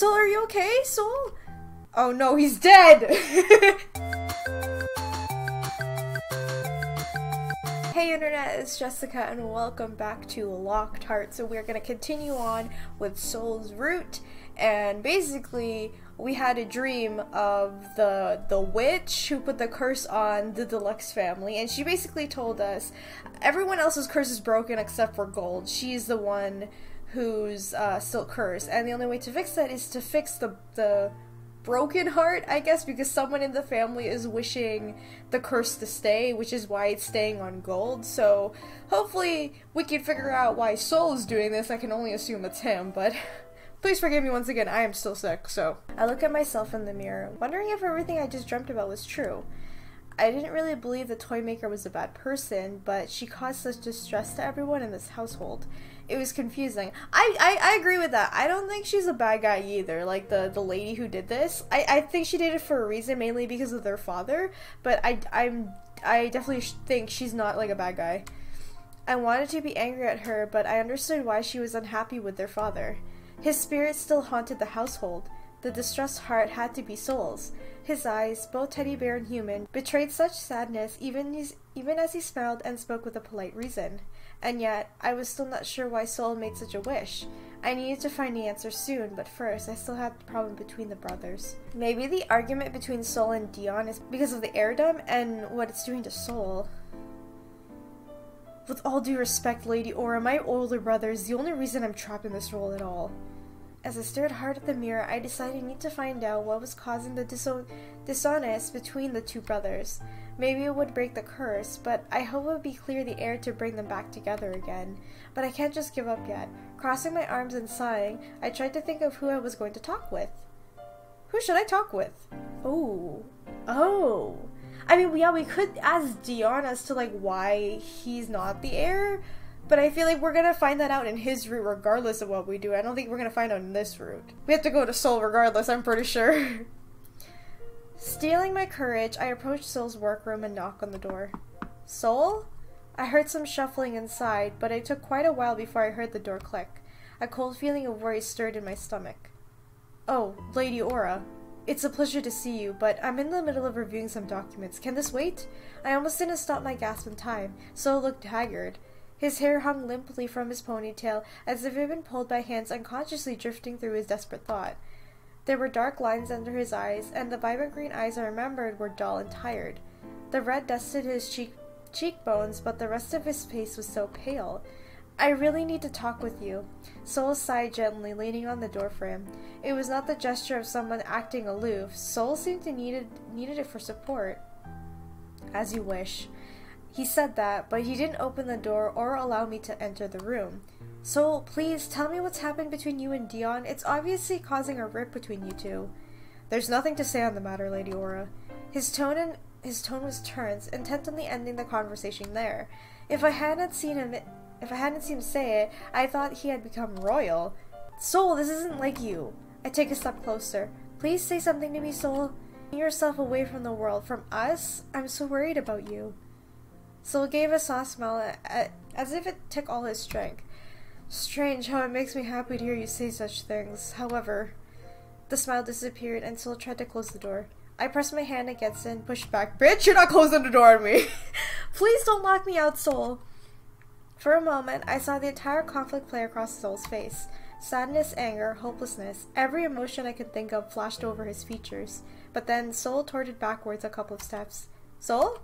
Sol, are you okay? Sol? Oh no, he's dead! Hey internet, it's Jessica and welcome back to Locked Heart. So we're gonna continue on with Sol's route, and basically we had a dream of the witch who put the curse on the Deluxe family, and she basically told us everyone else's curse is broken except for Gold. She's the one who's still cursed, and the only way to fix that is to fix the broken heart, I guess, because someone in the family is wishing the curse to stay, which is why it's staying on Gold. So hopefully we can figure out why Sol is doing this. I can only assume it's him, but please forgive me once again, I am still sick. So I look at myself in the mirror, wondering if everything I just dreamt about was true. I didn't really believe the toy maker was a bad person, but she caused such distress to everyone in this household. It was confusing. I agree with that. I don't think she's a bad guy either, like the lady who did this. I think she did it for a reason, mainly because of their father, but I definitely think she's not like a bad guy. I wanted to be angry at her, but I understood why she was unhappy with their father. His spirit still haunted the household. The distressed heart had to be Sol's. His eyes, both teddy bear and human, betrayed such sadness even as he smiled and spoke with a polite reason. And yet, I was still not sure why Sol made such a wish. I needed to find the answer soon, but first, I still had the problem between the brothers. Maybe the argument between Sol and Deon is because of the heirdom and what it's doing to Sol. With all due respect, Lady Aura, my older brother is the only reason I'm trapped in this role at all. As I stared hard at the mirror, I decided I need to find out what was causing the dissonance between the two brothers. Maybe it would break the curse, but I hope it would be clear the air to bring them back together again. But I can't just give up yet. Crossing my arms and sighing, I tried to think of who I was going to talk with. Who should I talk with? Oh. I mean, yeah, we could ask Deon as to, like, why he's not the heir, but I feel like we're gonna find that out in his route regardless of what we do. I don't think we're gonna find out in this route. We have to go to Sol regardless, I'm pretty sure. Stealing my courage, I approached Sol's workroom and knocked on the door. Sol? I heard some shuffling inside, but it took quite a while before I heard the door click. A cold feeling of worry stirred in my stomach. Oh, Lady Aura. It's a pleasure to see you, but I'm in the middle of reviewing some documents. Can this wait? I almost didn't stop my gasp in time. Sol looked haggard. His hair hung limply from his ponytail, as if it had been pulled by hands unconsciously drifting through his desperate thought. There were dark lines under his eyes, and the vibrant green eyes I remembered were dull and tired. The red dusted his cheekbones, but the rest of his face was so pale. I really need to talk with you. Sol sighed gently, leaning on the doorframe. It was not the gesture of someone acting aloof. Sol seemed to needed it for support. As you wish. He said that, but he didn't open the door or allow me to enter the room. Sol, please, tell me what's happened between you and Deon. It's obviously causing a rift between you two. There's nothing to say on the matter, Lady Aura. His tone was tense, intent on ending the conversation there. If I hadn't seen him say it, I thought he had become royal. Sol, this isn't like you. I take a step closer. Please say something to me, Sol. Take yourself away from the world, from us. I'm so worried about you. Sol gave a soft smile, as if it took all his strength. Strange how it makes me happy to hear you say such things. However, the smile disappeared and Sol tried to close the door. I pressed my hand against it and pushed back. Bitch, you're not closing the door on me! Please don't lock me out, Sol! For a moment, I saw the entire conflict play across Sol's face. Sadness, anger, hopelessness, every emotion I could think of flashed over his features. But then, Sol torted backwards a couple of steps. Sol?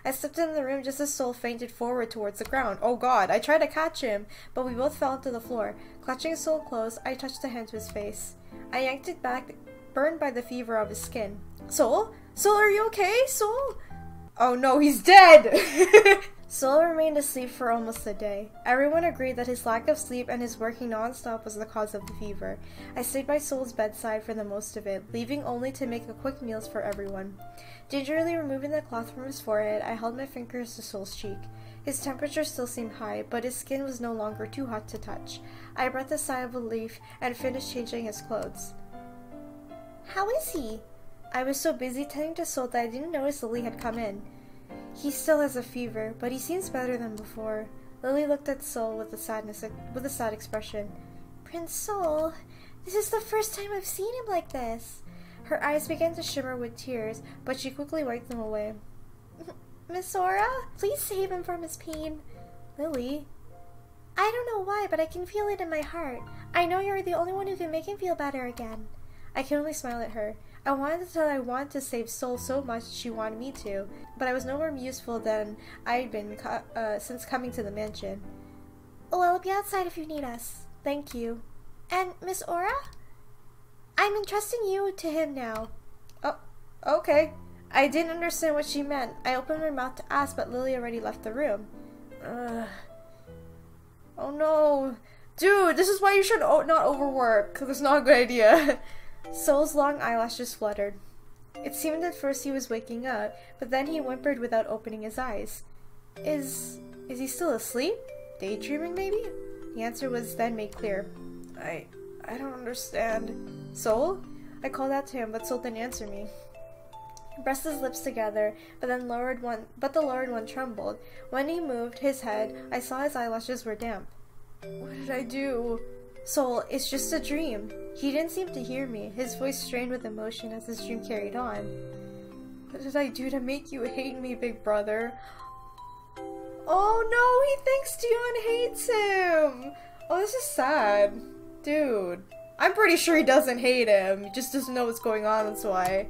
I stepped into the room just as Sol fainted forward towards the ground. Oh god, I tried to catch him, but we both fell to the floor. Clutching Sol close, I touched a hand to his face. I yanked it back, burned by the fever of his skin. Sol? Sol, are you okay? Sol? Oh no, he's dead! Sol remained asleep for almost a day. Everyone agreed that his lack of sleep and his working non-stop was the cause of the fever. I stayed by Sol's bedside for the most of it, leaving only to make quick meals for everyone. Gingerly removing the cloth from his forehead, I held my fingers to Sol's cheek. His temperature still seemed high, but his skin was no longer too hot to touch. I breathed a sigh of relief and finished changing his clothes. How is he? I was so busy tending to Sol that I didn't notice Lily had come in. He still has a fever, but he seems better than before. Lily looked at Sol with a sad expression. Prince Sol, This is the first time I've seen him like this. Her eyes began to shimmer with tears, but she quickly wiped them away. Miss Sora, please save him from his pain. Lily? I don't know why, but I can feel it in my heart. I know you're the only one who can make him feel better again. I can only smile at her. I wanted to tell her I want to save Sol so much she wanted me to, but I was no more useful than I'd been since coming to the mansion. Oh, I'll be outside if you need us. Thank you. And Miss Aura? I'm entrusting you to him now. Oh, okay. I didn't understand what she meant. I opened my mouth to ask, but Lily already left the room. Oh no. Dude, this is why you should not overwork, because it's not a good idea. Sol's long eyelashes fluttered. It seemed at first he was waking up, but then he whimpered without opening his eyes. Is he still asleep? Daydreaming, maybe? The answer was then made clear. I don't understand. Sol? I called out to him, but Sol didn't answer me. He pressed his lips together, but the lowered one trembled. When he moved his head, I saw his eyelashes were damp. What did I do? Sol, it's just a dream. He didn't seem to hear me, his voice strained with emotion as his dream carried on. What did I do to make you hate me, big brother? Oh no, he thinks Deon hates him! Oh, this is sad. Dude. I'm pretty sure he doesn't hate him. He just doesn't know what's going on, that's why.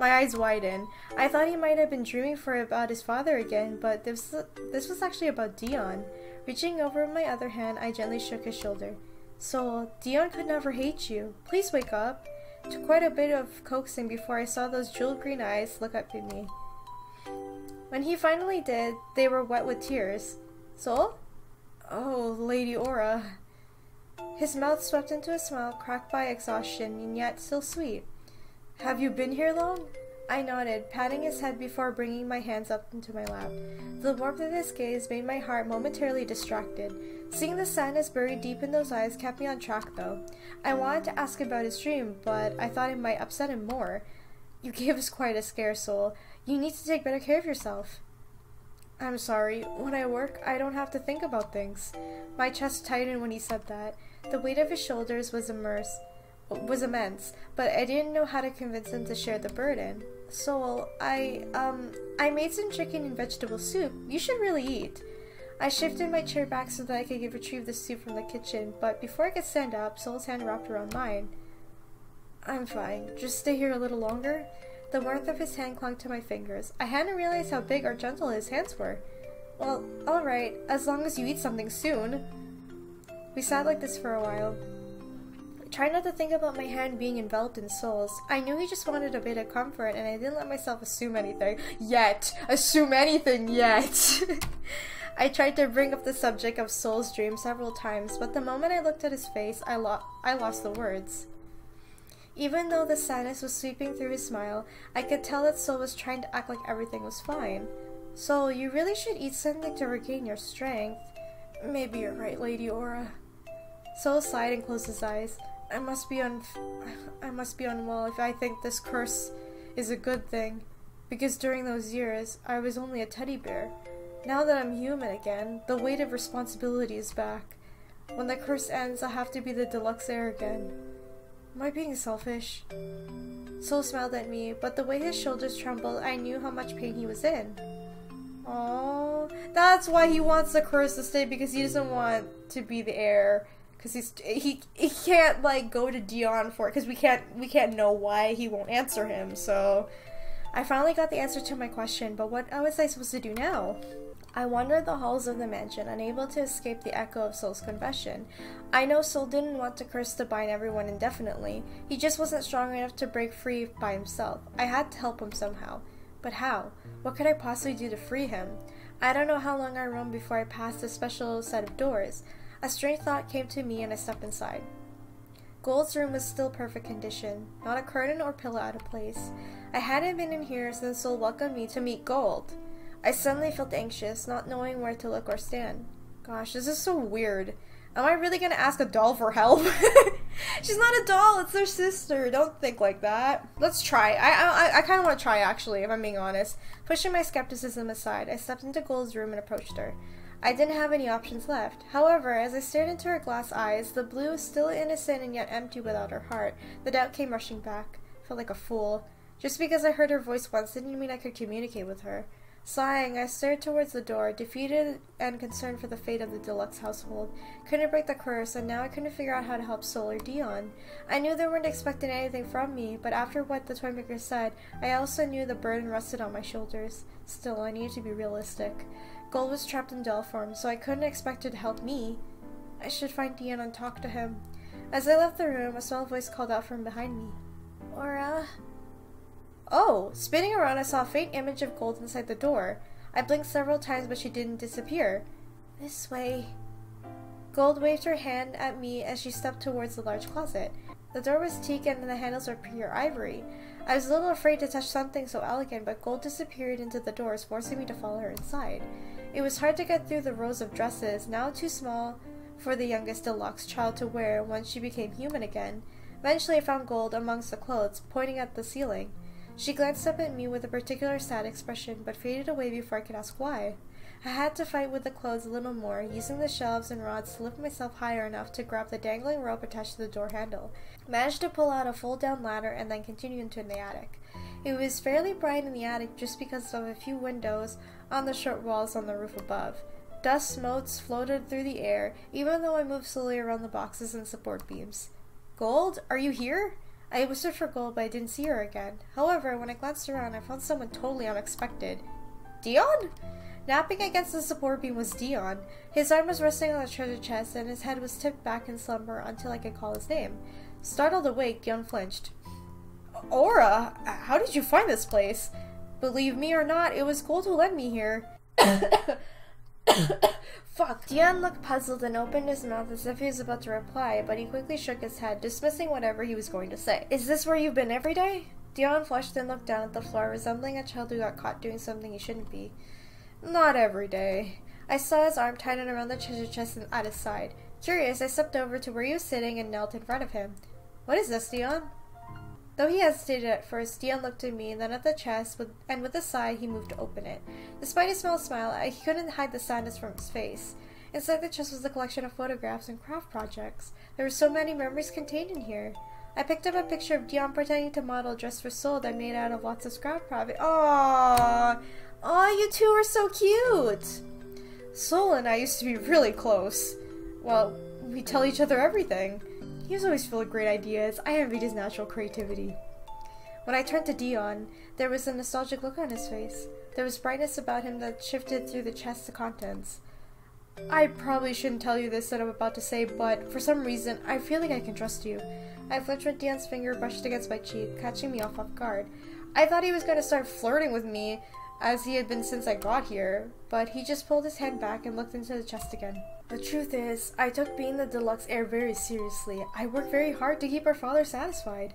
My eyes widened. I thought he might have been dreaming about his father again, but this was actually about Deon. Reaching over with my other hand, I gently shook his shoulder. Sol, Deon could never hate you. Please wake up. It took quite a bit of coaxing before I saw those jeweled green eyes look up at me. When he finally did, they were wet with tears. Sol? Oh, Lady Aura. His mouth swept into a smile cracked by exhaustion and yet still sweet. Have you been here long? I nodded, patting his head before bringing my hands up into my lap. The warmth of his gaze made my heart momentarily distracted. Seeing the sadness buried deep in those eyes kept me on track, though. I wanted to ask about his dream, but I thought it might upset him more. You gave us quite a scare, Sol. You need to take better care of yourself. I'm sorry. When I work, I don't have to think about things. My chest tightened when he said that. The weight of his shoulders was immense, but I didn't know how to convince him to share the burden. Sol, I made some chicken and vegetable soup. You should really eat. I shifted my chair back so that I could retrieve the soup from the kitchen, but before I could stand up, Sol's hand wrapped around mine. I'm fine. Just stay here a little longer. The warmth of his hand clung to my fingers. I hadn't realized how big or gentle his hands were. Well, alright, as long as you eat something soon. We sat like this for a while. Try not to think about my hand being enveloped in Sol's. I knew he just wanted a bit of comfort, and I didn't let myself assume anything. Assume anything yet! I tried to bring up the subject of Sol's dream several times, but the moment I looked at his face, I lost the words. Even though the sadness was sweeping through his smile, I could tell that Sol was trying to act like everything was fine. Sol, you really should eat something to regain your strength. Maybe you're right, Lady Aura. Sol sighed and closed his eyes. I must be unwell if I think this curse is a good thing, because during those years, I was only a teddy bear. Now that I'm human again, the weight of responsibility is back. When the curse ends, I'll have to be the deluxe heir again. Am I being selfish? Sol smiled at me, but the way his shoulders trembled, I knew how much pain he was in. Oh, that's why he wants the curse to stay, because he doesn't want to be the heir. Because he can't like go to Deon for it, because we can't know why he won't answer him. So I finally got the answer to my question, but what was I supposed to do now? I wandered the halls of the mansion, unable to escape the echo of Sol's confession. I know Sol didn't want the curse to bind everyone indefinitely. He just wasn't strong enough to break free by himself. I had to help him somehow. But how? What could I possibly do to free him? I don't know how long I roamed before I passed a special set of doors. A strange thought came to me and I stepped inside. Gold's room was still perfect condition, not a curtain or pillow out of place. I hadn't been in here since Sol welcomed me to meet Gold. I suddenly felt anxious, not knowing where to look or stand. Gosh, this is so weird. Am I really gonna ask a doll for help? She's not a doll, it's her sister. Don't think like that. Let's try. I kind of want to try, actually, if I'm being honest. Pushing my skepticism aside, I stepped into Gold's room and approached her. I didn't have any options left. However, as I stared into her glass eyes, the blue, still innocent and yet empty without her heart, the doubt came rushing back. I felt like a fool. Just because I heard her voice once didn't mean I could communicate with her. Sighing, I stared towards the door, defeated and concerned for the fate of the deluxe household. Couldn't break the curse, and now I couldn't figure out how to help Sol or Deon. I knew they weren't expecting anything from me, but after what the toymaker said, I also knew the burden rested on my shoulders. Still, I needed to be realistic. Gold was trapped in doll form, so I couldn't expect her to help me. I should find Deon and talk to him. As I left the room, a small voice called out from behind me. Aura? Oh! Spinning around, I saw a faint image of Gold inside the door. I blinked several times, but she didn't disappear. This way. Gold waved her hand at me as she stepped towards the large closet. The door was teak and the handles were pure ivory. I was a little afraid to touch something so elegant, but Gold disappeared into the doors, forcing me to follow her inside. It was hard to get through the rows of dresses, now too small for the youngest deluxe child to wear once she became human again. Eventually I found Gold amongst the clothes, pointing at the ceiling. She glanced up at me with a particular sad expression, but faded away before I could ask why. I had to fight with the clothes a little more, using the shelves and rods to lift myself higher enough to grab the dangling rope attached to the door handle. Managed to pull out a fold-down ladder and then continue into the attic. It was fairly bright in the attic just because of a few windows on the short walls on the roof above. Dust motes floated through the air, even though I moved slowly around the boxes and support beams. Gold? Are you here? I whispered for Gold, but I didn't see her again. However, when I glanced around, I found someone totally unexpected. Deon? Napping against the support beam was Deon. His arm was resting on the treasure chest, and his head was tipped back in slumber until I could call his name. Startled awake, Deon flinched. Aura, how did you find this place? Believe me or not, it was Gold who led me here. Fuck. Deon looked puzzled and opened his mouth as if he was about to reply, but he quickly shook his head, dismissing whatever he was going to say. Is this where you've been every day? Deon flushed and looked down at the floor, resembling a child who got caught doing something he shouldn't be. Not every day. I saw his arm tighten around the treasure chest at his side. Curious, I stepped over to where he was sitting and knelt in front of him. What is this, Deon? Though he hesitated at first, Deon looked at me, then at the chest, and with a sigh, he moved to open it. Despite his small smile, he couldn't hide the sadness from his face. Inside the chest was a collection of photographs and craft projects. There were so many memories contained in here. I picked up a picture of Deon pretending to model a dress for Sol that made out of lots of scrap profit. Aww! Aw, you two are so cute! Sol and I used to be really close. Well, we tell each other everything. He was always full of great ideas. I envied his natural creativity. When I turned to Deon, there was a nostalgic look on his face. There was brightness about him that shifted through the chest to contents. I probably shouldn't tell you this that I'm about to say, but for some reason, I feel like I can trust you. I flinched when Deon's finger brushed against my cheek, catching me off guard. I thought he was going to start flirting with me, as he had been since I got here, but he just pulled his hand back and looked into the chest again. The truth is, I took being the deluxe heir very seriously. I worked very hard to keep our father satisfied.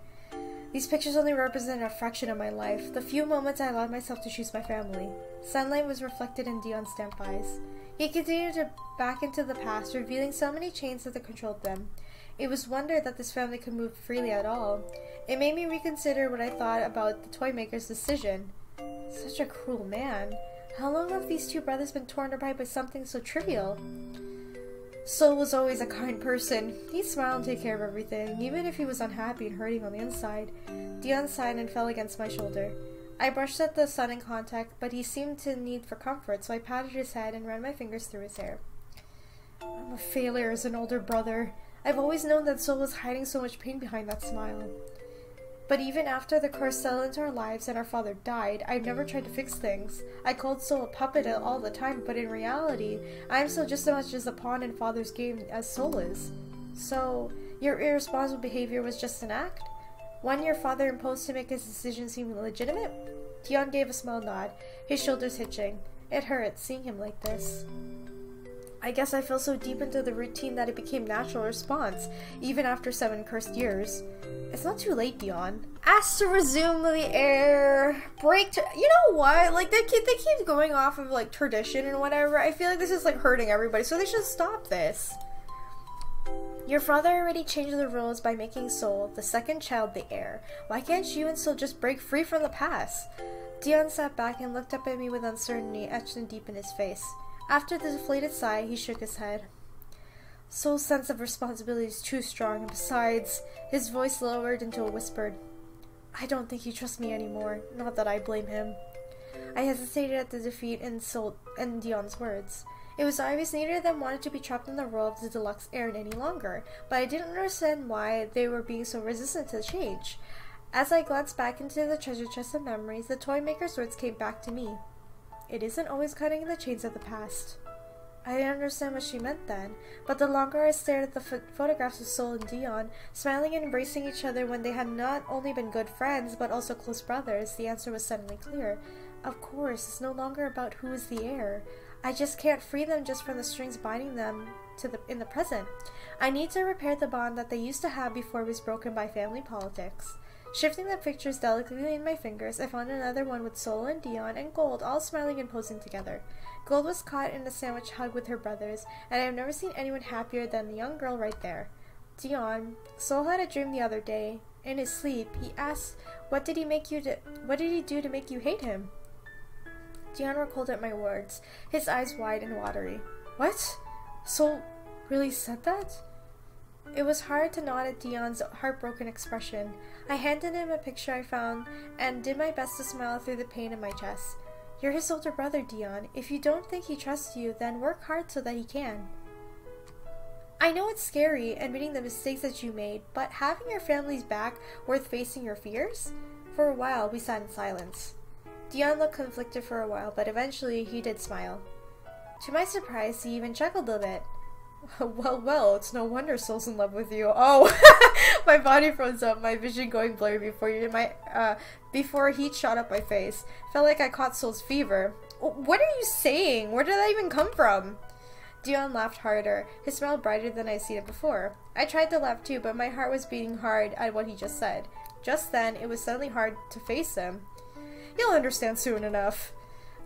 These pictures only represent a fraction of my life, the few moments I allowed myself to choose my family. Sunlight was reflected in Deon's damp eyes. He continued to back into the past, revealing so many chains that controlled them. It was wonder that this family could move freely at all. It made me reconsider what I thought about the toymaker's decision. Such a cruel man. How long have these two brothers been torn apart by something so trivial? Sol was always a kind person. He'd smile and take care of everything, even if he was unhappy and hurting on the inside. Deon sighed and fell against my shoulder. I brushed at the sun in contact, but he seemed to need for comfort, so I patted his head and ran my fingers through his hair. I'm a failure as an older brother. I've always known that Sol was hiding so much pain behind that smile. But even after the curse settled into our lives and our father died, I've never tried to fix things. I called Sol a puppet all the time, but in reality, I am still just as much as a pawn in father's game as Sol is. So, your irresponsible behavior was just an act? One your father imposed to make his decision seem legitimate? Deon gave a small nod, his shoulders hitching. It hurt, seeing him like this. I guess I fell so deep into the routine that it became natural response, even after 7 cursed years. It's not too late, Deon. Ask to resume the heir. You know what? Like, they keep going off of, like, tradition and whatever. I feel like this is, like, hurting everybody, so they should stop this. Your father already changed the rules by making Sol, the second child, the heir. Why can't you and Sol just break free from the past? Deon sat back and looked up at me with uncertainty etched in deep in his face. After the deflated sigh, he shook his head. Sol's sense of responsibility is too strong, and besides, his voice lowered into a whisper. I don't think he trusts me anymore, not that I blame him. I hesitated at the defeat in Sol and Deon's words. It was obvious neither of them wanted to be trapped in the role of the deluxe heir any longer, but I didn't understand why they were being so resistant to the change. As I glanced back into the treasure chest of memories, the toy maker's words came back to me. It isn't always cutting the chains of the past. I didn't understand what she meant then, but the longer I stared at the photographs of Sol and Deon, smiling and embracing each other when they had not only been good friends, but also close brothers, the answer was suddenly clear. Of course, it's no longer about who is the heir. I just can't free them just from the strings binding them in the present. I need to repair the bond that they used to have before it was broken by family politics. Shifting the pictures delicately in my fingers, I found another one with Sol and Deon and Gold all smiling and posing together. Gold was caught in a sandwich hug with her brothers, and I have never seen anyone happier than the young girl right there. Deon, Sol had a dream the other day. In his sleep, he asked, what did he do to make you hate him? Deon recalled at my words, his eyes wide and watery. What? Sol really said that? It was hard to nod at Deon's heartbroken expression. I handed him a picture I found and did my best to smile through the pain in my chest. You're his older brother, Deon. If you don't think he trusts you, then work hard so that he can. I know it's scary, admitting the mistakes that you made, but having your family's back worth facing your fears? For a while, we sat in silence. Deon looked conflicted for a while, but eventually he did smile. To my surprise, he even chuckled a bit. Well, it's no wonder Sol's in love with you. Oh, my body froze up, my vision going blurry before heat shot up my face. Felt like I caught Sol's fever. What are you saying? Where did that even come from? Deon laughed harder, his smile brighter than I'd seen it before. I tried to laugh too, but my heart was beating hard at what he just said. Just then, it was suddenly hard to face him. You'll understand soon enough.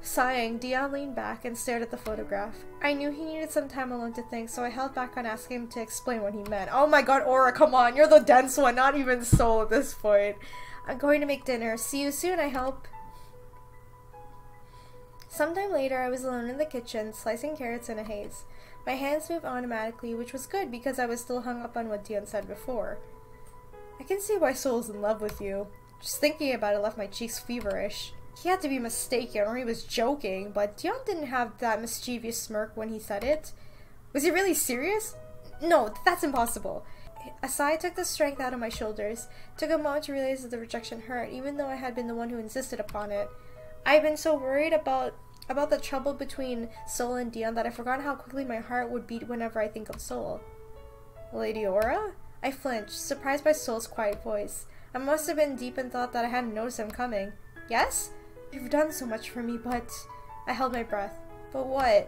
Sighing, Deon leaned back and stared at the photograph. I knew he needed some time alone to think, so I held back on asking him to explain what he meant. Oh my god, Aura, come on, you're the dense one, not even Sol at this point. I'm going to make dinner. See you soon, I hope. Sometime later, I was alone in the kitchen, slicing carrots in a haze. My hands moved automatically, which was good because I was still hung up on what Deon said before. I can see why Sol's in love with you. Just thinking about it left my cheeks feverish. He had to be mistaken, or he was joking, but Deon didn't have that mischievous smirk when he said it. Was he really serious? No, that's impossible. A sigh took the strength out of my shoulders. Took a moment to realize that the rejection hurt, even though I had been the one who insisted upon it. I've been so worried about the trouble between Sol and Deon that I forgot how quickly my heart would beat whenever I think of Sol. Lady Aura? I flinched, surprised by Sol's quiet voice. I must have been deep in thought that I hadn't noticed him coming. Yes? You've done so much for me, but... I held my breath. But what?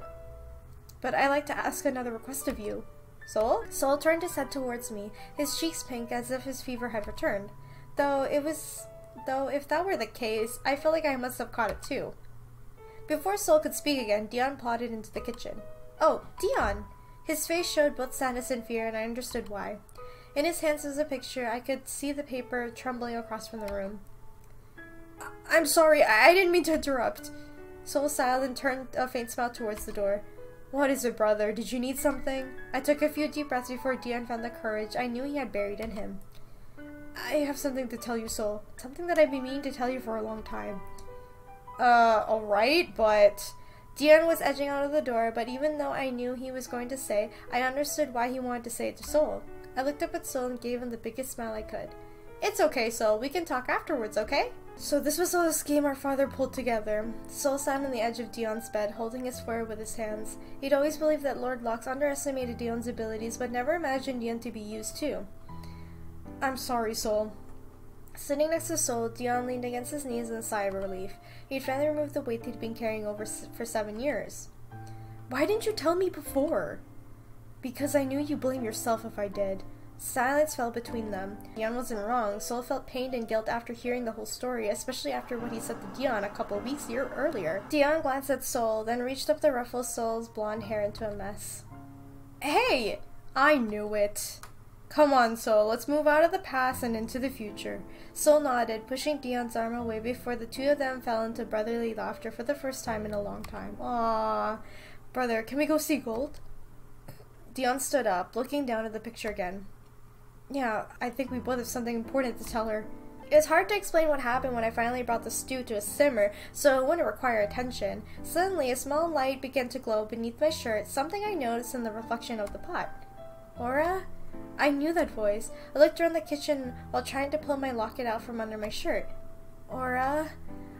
But I'd like to ask another request of you. Sol? Sol turned his head towards me, his cheeks pink as if his fever had returned. Though if that were the case, I felt like I must have caught it too. Before Sol could speak again, Deon plodded into the kitchen. Oh, Deon! His face showed both sadness and fear, and I understood why. In his hands was a picture. I could see the paper trembling across from the room. I'm sorry, I didn't mean to interrupt. Sol sighed and turned a faint smile towards the door. What is it, brother? Did you need something? I took a few deep breaths before Deon found the courage I knew he had buried in him. I have something to tell you, Sol. Something that I've been meaning to tell you for a long time. Alright, but... Deon was edging out of the door, but even though I knew he was going to say, I understood why he wanted to say it to Sol. I looked up at Sol and gave him the biggest smile I could. It's okay, Sol. We can talk afterwards, okay? So this was all the scheme our father pulled together. Sol sat on the edge of Deon's bed, holding his forehead with his hands. He'd always believed that Lord Locke underestimated Deon's abilities, but never imagined Deon to be used too. I'm sorry, Sol. Sitting next to Sol, Deon leaned against his knees in a sigh of relief. He'd finally removed the weight he'd been carrying for 7 years. Why didn't you tell me before? Because I knew you'd blame yourself if I did. Silence fell between them. Deon wasn't wrong. Sol felt pain and guilt after hearing the whole story, especially after what he said to Deon a couple of weeks earlier. Deon glanced at Sol, then reached up to ruffle Sol's blonde hair into a mess. Hey! I knew it. Come on, Sol, let's move out of the past and into the future. Sol nodded, pushing Deon's arm away before the two of them fell into brotherly laughter for the first time in a long time. Aww. Brother, can we go see Gold? Deon stood up, looking down at the picture again. Yeah, I think we both have something important to tell her. It was hard to explain what happened when I finally brought the stew to a simmer, so it wouldn't require attention. Suddenly, a small light began to glow beneath my shirt, something I noticed in the reflection of the pot. Aura? I knew that voice. I looked around the kitchen while trying to pull my locket out from under my shirt. Aura?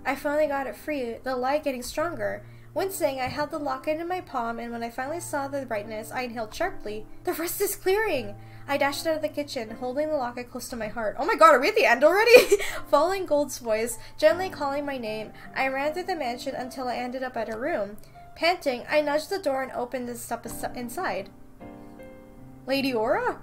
I finally got it free, the light getting stronger. Wincing, I held the locket in my palm, and when I finally saw the brightness, I inhaled sharply. The rest is clearing! I dashed out of the kitchen, holding the locket close to my heart. Oh my god, are we at the end already? Following Gold's voice, gently calling my name, I ran through the mansion until I ended up at her room. Panting, I nudged the door and opened and stepped inside. Lady Aura?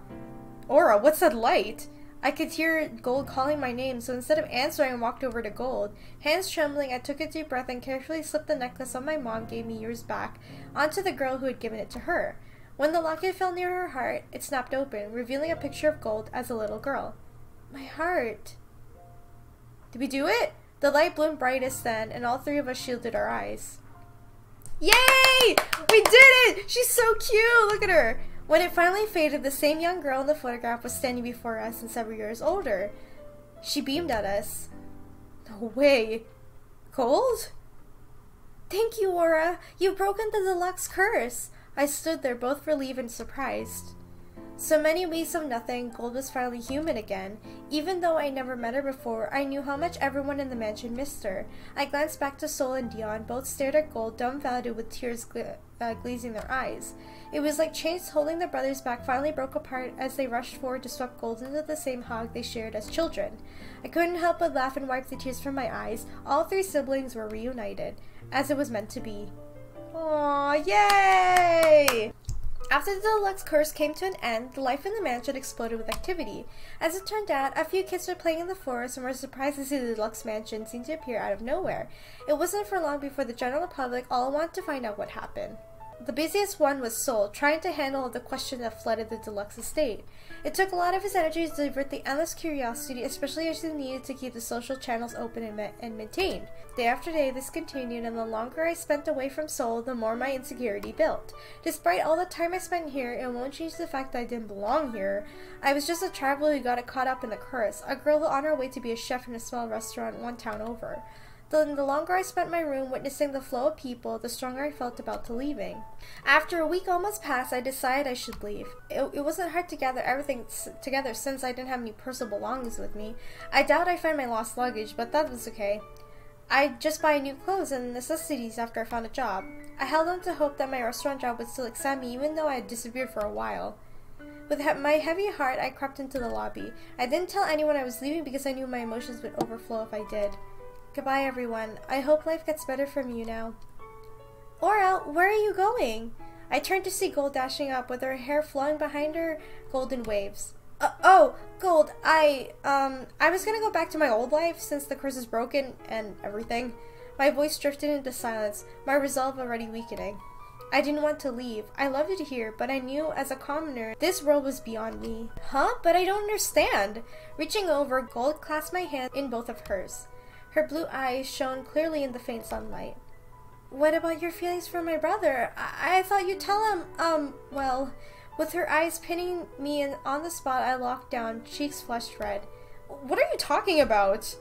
Aura, what's that light? I could hear Gold calling my name, so instead of answering, I walked over to Gold. Hands trembling, I took a deep breath and carefully slipped the necklace my mom gave me years back onto the girl who had given it to her. When the locket fell near her heart, it snapped open, revealing a picture of Gold as a little girl. My heart. Did we do it? The light bloomed brightest then, and all three of us shielded our eyes. Yay! We did it! She's so cute! Look at her! When it finally faded, the same young girl in the photograph was standing before us and several years older. She beamed at us. No way. Gold? Thank you, Aura. You've broken the deluxe curse. I stood there, both relieved and surprised. So many weeks of nothing, Gold was finally human again. Even though I never met her before, I knew how much everyone in the mansion missed her. I glanced back to Sol and Deon. Both stared at Gold, dumbfounded with tears glazing their eyes. It was like chains holding the brothers back finally broke apart as they rushed forward to sweep Gold into the same hug they shared as children. I couldn't help but laugh and wipe the tears from my eyes. All three siblings were reunited, as it was meant to be. Aww, yay! After the deluxe curse came to an end, the life in the mansion exploded with activity. As it turned out, a few kids were playing in the forest and were surprised to see the deluxe mansion seem to appear out of nowhere. It wasn't for long before the general public all wanted to find out what happened. The busiest one was Sol, trying to handle the questions that flooded the deluxe estate. It took a lot of his energy to divert the endless curiosity, especially as he needed to keep the social channels open and maintained. Day after day, this continued, and the longer I spent away from Sol, the more my insecurity built. Despite all the time I spent here, it won't change the fact that I didn't belong here. I was just a traveler who got caught up in the curse, a girl on her way to be a chef in a small restaurant one town over. The longer I spent in my room witnessing the flow of people, the stronger I felt about leaving. After a week almost passed, I decided I should leave. It wasn't hard to gather everything together since I didn't have any personal belongings with me. I doubt I'd find my lost luggage, but that was okay. I'd just buy new clothes and necessities after I found a job. I held on to hope that my restaurant job would still accept me even though I had disappeared for a while. With my heavy heart, I crept into the lobby. I didn't tell anyone I was leaving because I knew my emotions would overflow if I did. Goodbye, everyone. I hope life gets better from you now. Aura, where are you going? I turned to see Gold dashing up with her hair flowing behind her golden waves. Oh, Gold, I was gonna go back to my old life since the curse is broken and everything. My voice drifted into silence, my resolve already weakening. I didn't want to leave. I loved it here, but I knew as a commoner, this world was beyond me. Huh? But I don't understand. Reaching over, Gold clasped my hand in both of hers. Her blue eyes shone clearly in the faint sunlight. What about your feelings for my brother? I thought you'd tell him, well... With her eyes pinning me on the spot, I locked down, cheeks flushed red. What are you talking about?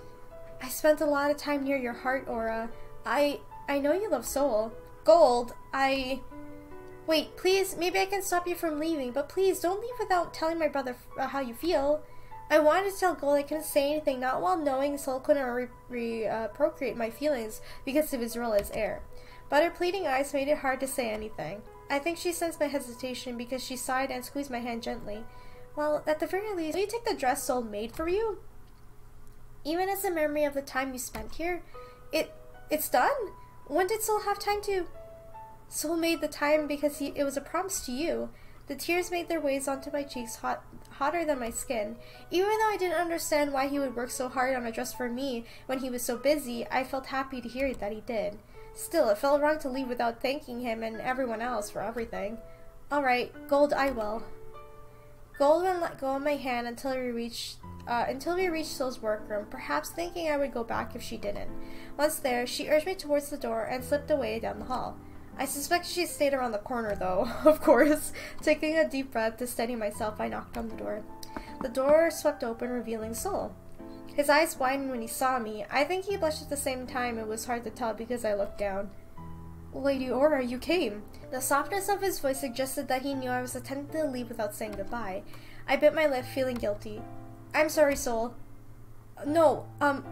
I spent a lot of time near your heart, Aura. I know you love Sol. Gold, Wait, please, maybe I can stop you from leaving, but please don't leave without telling my brother how you feel. I wanted to tell Gold I couldn't say anything, not while knowing Sol couldn't procreate my feelings because of his role as heir. But her pleading eyes made it hard to say anything. I think she sensed my hesitation because she sighed and squeezed my hand gently. Well, at the very least, will you take the dress Sol made for you? Even as a memory of the time you spent here, it's done? When did Sol have time to... Sol made the time because it was a promise to you. The tears made their ways onto my cheeks, hotter than my skin. Even though I didn't understand why he would work so hard on a dress for me when he was so busy, I felt happy to hear that he did. Still, it felt wrong to leave without thanking him and everyone else for everything. Alright, Gold, I will. Gold wouldn't let go of my hand until we reached Sol's workroom, perhaps thinking I would go back if she didn't. Once there, she urged me towards the door and slipped away down the hall. I suspect she stayed around the corner though, of course. Taking a deep breath to steady myself, I knocked on the door. The door swept open, revealing Sol. His eyes widened when he saw me. I think he blushed at the same time. It was hard to tell because I looked down. Lady Aura, you came. The softness of his voice suggested that he knew I was attempting to leave without saying goodbye. I bit my lip, feeling guilty. I'm sorry, Sol. No,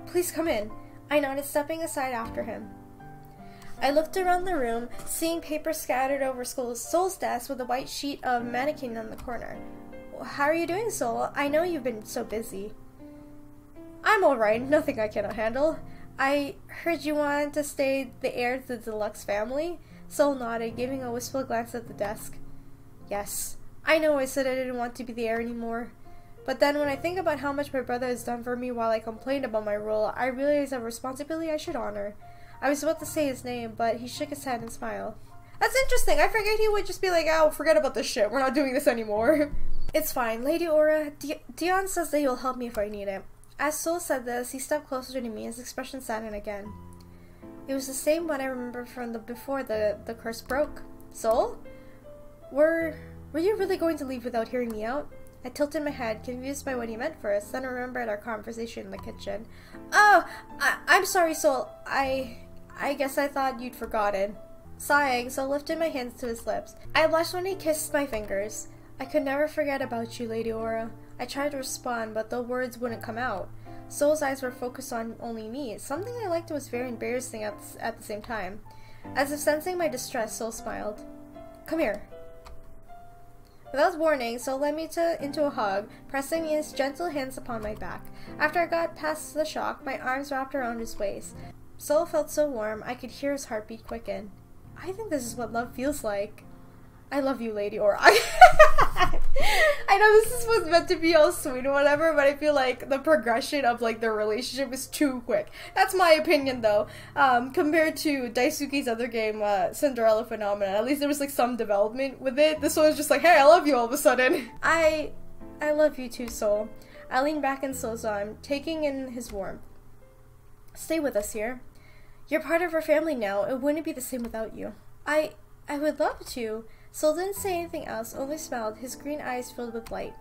please come in. I nodded, stepping aside after him. I looked around the room, seeing paper scattered over Sol's desk with a white sheet of mannequin in the corner. How are you doing, Sol? I know you've been so busy. I'm alright, nothing I cannot handle. I heard you wanted to stay the heir to the deluxe family? Sol nodded, giving a wistful glance at the desk. Yes, I know I said I didn't want to be the heir anymore. But then when I think about how much my brother has done for me while I complained about my role, I realize a responsibility I should honor. I was about to say his name, but he shook his head and smiled. That's interesting. I figured he would just be like, oh, forget about this shit. We're not doing this anymore. It's fine. Lady Aura, Deon says that he'll help me if I need it. As Sol said this, he stepped closer to me, his expression saddened again. It was the same one I remember from before the curse broke. Sol? Were you really going to leave without hearing me out? I tilted my head, confused by what he meant first, then remembered our conversation in the kitchen. Oh, I'm sorry, Sol. I guess I thought you'd forgotten. Sighing, Sol lifted my hands to his lips. I blushed when he kissed my fingers. I could never forget about you, Lady Aura. I tried to respond, but the words wouldn't come out. Sol's eyes were focused on only me. Something I liked was very embarrassing at the same time. As if sensing my distress, Sol smiled. Come here. Without warning, Sol led me into a hug, pressing his gentle hands upon my back. After I got past the shock, my arms wrapped around his waist. Sol felt so warm, I could hear his heartbeat quicken. I think this is what love feels like. I love you, Lady Aura. I know this is what's meant to be all sweet or whatever, but I feel like the progression of like their relationship is too quick. That's my opinion though. Compared to Daisuke's other game, Cinderella Phenomenon, at least there was like some development with it. This one was just like, hey, I love you all of a sudden. I love you too, Sol. I leaned back in Sol's arm, taking in his warmth. Stay with us here. You're part of our family now. It wouldn't be the same without you. I would love to. Sol didn't say anything else, only smiled, his green eyes filled with light.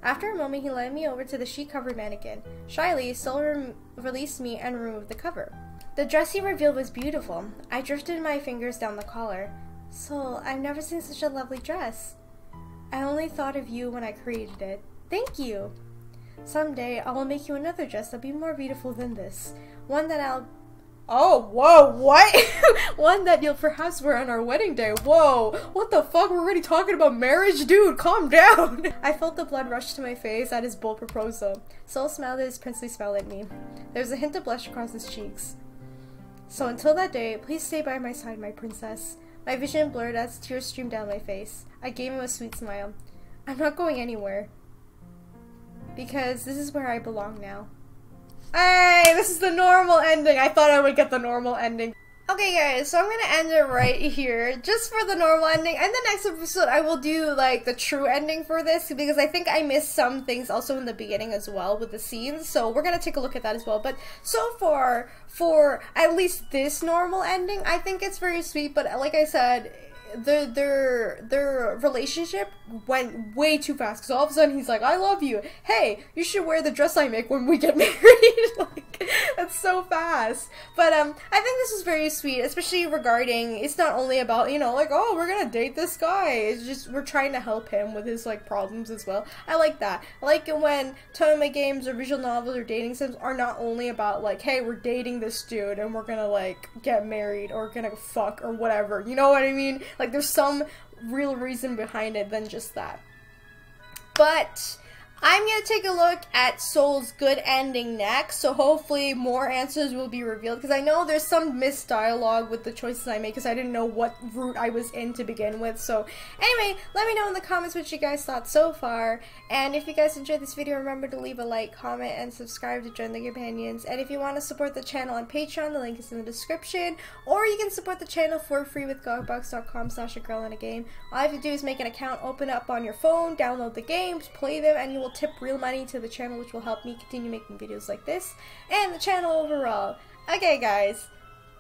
After a moment, he led me over to the sheet-covered mannequin. Shyly, Sol released me and removed the cover. The dress he revealed was beautiful. I drifted my fingers down the collar. Sol, I've never seen such a lovely dress. I only thought of you when I created it. Thank you! Someday, I will make you another dress that'll be more beautiful than this. One that I'll... Oh, whoa, what? One that you'll perhaps wear on our wedding day. Whoa, what the fuck? We're already talking about marriage? Dude, calm down. I felt the blood rush to my face at his bold proposal. Sol smiled his princely smile at me. There was a hint of blush across his cheeks. So until that day, please stay by my side, my princess. My vision blurred as tears streamed down my face. I gave him a sweet smile. I'm not going anywhere. Because this is where I belong now. Hey, this is the normal ending. I thought I would get the normal ending. Okay guys, so I'm gonna end it right here, just for the normal ending, and the next episode I will do, like, the true ending for this, because I think I missed some things also in the beginning as well with the scenes, so we're gonna take a look at that as well. But so far, for at least this normal ending, I think it's very sweet, but like I said, their relationship went way too fast, because all of a sudden he's like, I love you, hey, you should wear the dress I make when we get married. Like, that's so fast. But I think this is very sweet, especially regarding, it's not only about, you know, like, oh, we're gonna date this guy, it's just we're trying to help him with his like problems as well. I like that. I like it when Tomoe games or visual novels or dating sims are not only about like, hey, we're dating this dude and we're gonna like get married or gonna fuck or whatever, you know what I mean? Like, there's some real reason behind it than just that. But I'm gonna take a look at Sol's good ending next, so hopefully more answers will be revealed, because I know there's some missed dialogue with the choices I made, because I didn't know what route I was in to begin with. So anyway, let me know in the comments what you guys thought so far, and if you guys enjoyed this video, remember to leave a like, comment, and subscribe to join the companions. And if you want to support the channel on Patreon, the link is in the description, or you can support the channel for free with gogbox.com/AGirlAndAGame. All you have to do is make an account, open it up on your phone, download the games, play them, and you will tip real money to the channel, which will help me continue making videos like this and the channel overall. Okay guys,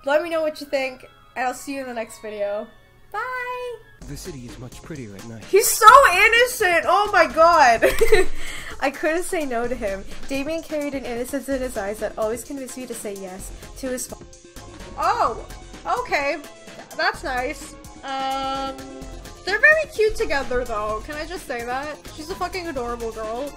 let me know what you think. And I'll see you in the next video. Bye! The city is much prettier at night. He's so innocent! Oh my god! I couldn't say no to him. Damien carried an innocence in his eyes that always convinced me to say yes to his Oh! Okay. That's nice. They're very cute together though. Can I just say that? She's a fucking adorable girl.